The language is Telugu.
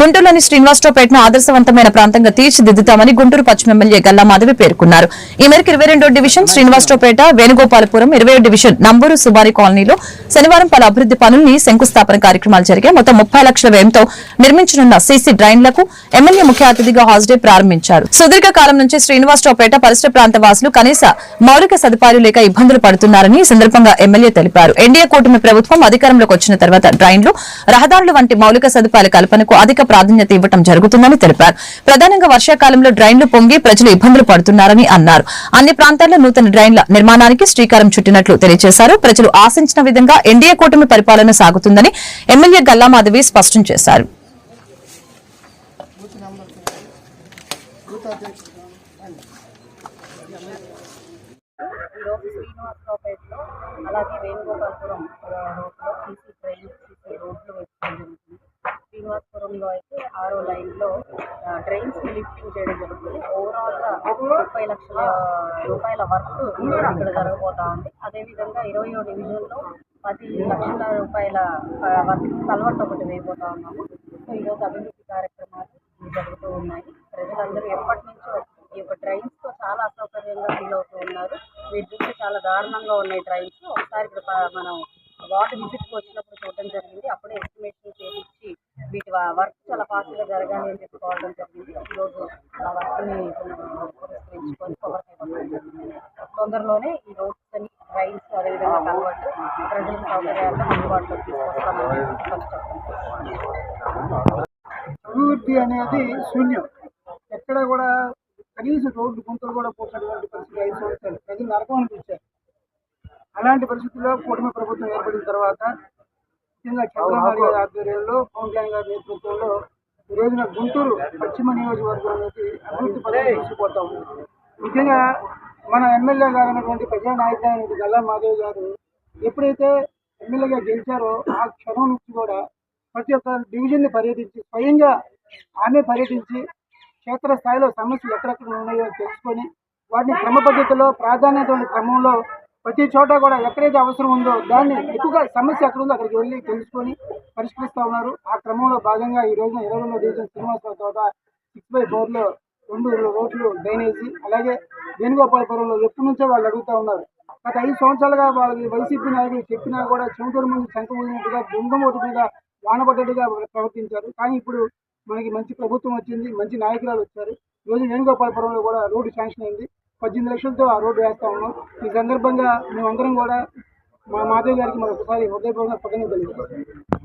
గుంటూరులోని శ్రీనివాసరావుపేటను ఆదర్శవంతమైన ప్రాంతంగా తీర్చిదిద్దుతామని గుంటూరు పశ్చిమ ఎమ్మెల్యే గల్లా మాధవి పేర్కొన్నారు. ఈ మేరకు 22వ డివిజన్ శ్రీనివాసరావుపేట, వేణుగోపాలపురం, 20వ డివిజన్ నంబూరు సుబారి కాలనీలో శనివారం పలు అభివృద్ది పనుల్ని శంకుస్థాపన కార్యక్రమాలు జరిగాయి. మొత్తం 30 లక్షల వ్యయంతో నిర్మించనున్న సీసీ డ్రైన్లకు ఎమ్మెల్యే ముఖ్య అతిథిగా హాజరై ప్రారంభించారు. సుదీర్ఘ కాలం నుంచి శ్రీనివాసరావుపేట పరిసర ప్రాంత వాసులు కనీస మౌలిక సదుపాయాలు లేక ఇబ్బందులు పడుతున్నారని ఈ సందర్భంగా ఎమ్మెల్యే తెలిపారు. ఎన్డీఏ కూటమి ప్రభుత్వం అధికారంలోకి వచ్చిన తర్వాత డ్రైన్లు, రహదారులు వంటి మౌలిక సదుపాయాల కల్పనకు అధిక ప్రాధాన్యత ఇవ్వడం జరుగుతుందని తెలిపారు. ప్రధానంగా వర్షాకాలంలో డ్రైన్లు పొంగి ప్రజలు ఇబ్బందులు పడుతున్నారని అన్నారు. అన్ని ప్రాంతాల్లో నూతన డ్రైన్ల నిర్మాణానికి శ్రీకారం చుట్టినట్లు తెలియజేశారు. ప్రజలు ఆశించిన విధంగా ఎన్డీఏ కూటమి పరిపాలన సాగుతుందని ఎమ్మెల్యే గల్లా మాధవి స్పష్టం చేశారు. అలాగే వేణుగోపాలపురం రోడ్లో సీసీ రోడ్లు వేసుకోవడం జరుగుతుంది. శ్రీనివాసపురంలో అయితే 6వ లైన్లో డ్రైన్స్ లిఫ్టింగ్ చేయడం జరుగుతుంది. ఓవరాల్గా 30 లక్షల రూపాయల వర్క్ ఇక్కడ జరగబోతా ఉంది. అదేవిధంగా 20వ డివిజన్లో 10 లక్షల రూపాయల వర్క్ కల్వర్ట్ ఒకటి వేయబోతా ఉన్నాము. సో ఈరోజు అభివృద్ధి కార్యక్రమాలు జరుగుతూ ఉన్నాయి. ప్రజలందరూ ఎప్పటి నుంచో ఈ యొక్క డ్రైన్స్తో చాలా అసౌకర్యంగా ఫీల్ అవుతూ ఉన్నారు. మీరు చూస్తే చాలా దారుణంగా ఉన్నాయి డ్రైన్స్. ఒకసారి ఇక్కడ మనం వార్డు విజిట్కి వచ్చినప్పుడు చూడడం జరిగింది. అప్పుడే ఎస్టిమేషన్ చేయించి వీటి వర్క్ చాలా ఫాస్ట్గా జరగాలి అని చెప్పుకోవడం జరిగింది. ఈరోజు ఆ వర్క్ని పురస్కరించుకొని కొబ్బరికాయ కొట్టడం జరిగింది. తొందరలోనే ఈ రోడ్స్ అని డ్రైన్స్ అదేవిధంగా కన్వర్ట్ ప్రజలకు సౌకర్యాలను అందుబాటులోకి తీసుకొస్తామని అభివృద్ధి అనేది శూన్యం. ఎక్కడ కూడా కనీసం రోడ్డు గుంతలు కూడా పోసినటువంటి పరిస్థితి 5 సంవత్సరాలు ప్రజలు నరకం అనిపించారు. అలాంటి పరిస్థితుల్లో కూటమి ప్రభుత్వం ఏర్పడిన తర్వాత ముఖ్యంగా చంద్రబాబు గారి ఆధ్వర్యంలో, పవన్ కళ్యాణ్ గారి నేతృత్వంలో ఈ రోజున గుంటూరు పశ్చిమ నియోజకవర్గం అనేది అభివృద్ధి పథకం తీసుకుపోతా ఉంది. ముఖ్యంగా మన ఎమ్మెల్యే గారు అయినటువంటి ప్రజానాయకుడు గల్లా మాధవ్ గారు ఎప్పుడైతే ఎమ్మెల్యేగా గెలిచారో ఆ క్షణం నుంచి కూడా ప్రతి ఒక్క డివిజన్ని పర్యటించి స్వయంగా ఆమె పర్యటించి క్షేత్రస్థాయిలో సమస్యలు ఎక్కడెక్కడ ఉన్నాయో తెలుసుకొని వాటిని క్రమ పద్ధతిలో ప్రాధాన్యత క్రమంలో ప్రతి చోట కూడా ఎక్కడైతే అవసరం ఉందో దాన్ని ఎక్కువగా సమస్య ఎక్కడ ఉందో అక్కడికి వెళ్ళి తెలుసుకొని పరిష్కరిస్తూ ఉన్నారు. ఆ క్రమంలో భాగంగా ఈ రోజున 22వ డివిజన్ శ్రీనివాసరావు తోట 6/4లో 2 రోడ్లు డ్రైనేజీ, అలాగే వేణుగోపాలపురంలో ఎప్పటి నుంచో వాళ్ళు అడుగుతూ ఉన్నారు. గత 5 సంవత్సరాలుగా వాళ్ళకి వైసీపీ నాయకులు చెప్పినా కూడా చెంటూరు ముందు శంఖ ఊదినట్టుగా దొంగమోటు మీద వానపడ్డట్టుగా ప్రవర్తించారు. కానీ ఇప్పుడు మనకి మంచి ప్రభుత్వం వచ్చింది, మంచి నాయకురాలు వచ్చారు. ఈరోజు వేణుగోపాలపురంలో కూడా రోడ్డు శాంక్షన్ అయింది. 18 లక్షలతో ఆ రోడ్డు వేస్తా ఉన్నాం. ఈ సందర్భంగా మేమందరం కూడా మా మాధవ్ గారికి మరొకసారి హృదయపూర్వక కృతజ్ఞతలు తెలియజేస్తాం.